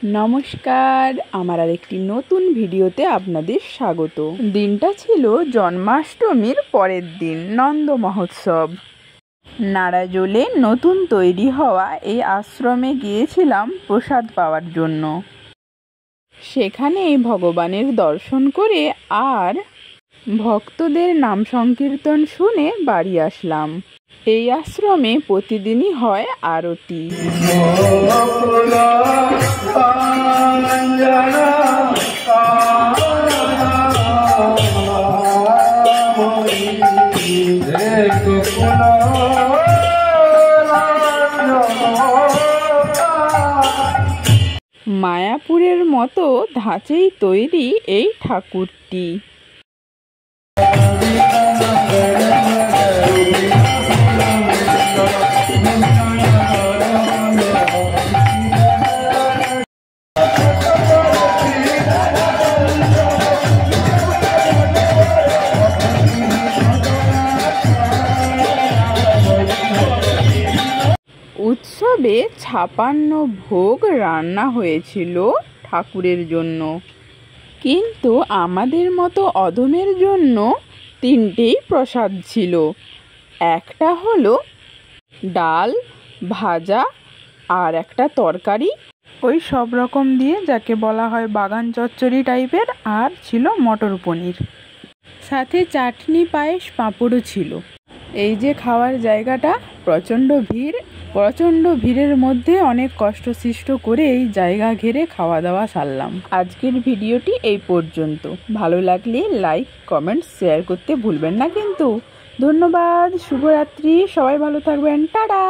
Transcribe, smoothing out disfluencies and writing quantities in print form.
নমস্কার, আমার আরেকটি নতুন ভিডিওতে আপনাদের স্বাগত। দিনটা ছিল জন্মাষ্টমীর পরের দিন, নন্দ মহোৎসব। নাড়াজোলে নতুন তৈরি হওয়া এই আশ্রমে গিয়েছিলাম প্রসাদ পাওয়ার জন্য। সেখানে ভগবানের দর্শন করে আর ভক্তদের নাম সংকীর্তন শুনে বাড়ি আসলাম। এই আশ্রমে প্রতিদিনই হয় আরতি। মায়াপুরের মতো ধাঁচেই তৈরি এই ঠাকুরটি। উৎসবে 56 ভোগ রান্না হয়েছিল ঠাকুরের জন্য, কিন্তু আমাদের মতো অধমের জন্য 3টেই প্রসাদ ছিল। একটা হলো ডাল, ভাজা আর একটা তরকারি, ওই সব রকম দিয়ে যাকে বলা হয় বাগান চচ্চড়ি টাইপের, আর ছিল মটর পনির, সাথে চাটনি, পায়েস, পাঁপড়ও ছিল। এই যে খাওয়ার জায়গাটা, প্রচণ্ড ভিড়ের মধ্যে অনেক কষ্টসৃষ্ট করে এই জায়গা ঘিরে খাওয়া দাওয়া সারলাম। আজকের ভিডিওটি এই পর্যন্ত। ভালো লাগলে লাইক, কমেন্ট, শেয়ার করতে ভুলবেন না কিন্তু। ধন্যবাদ, শুভরাত্রি, সবাই ভালো থাকবেন, টাটা।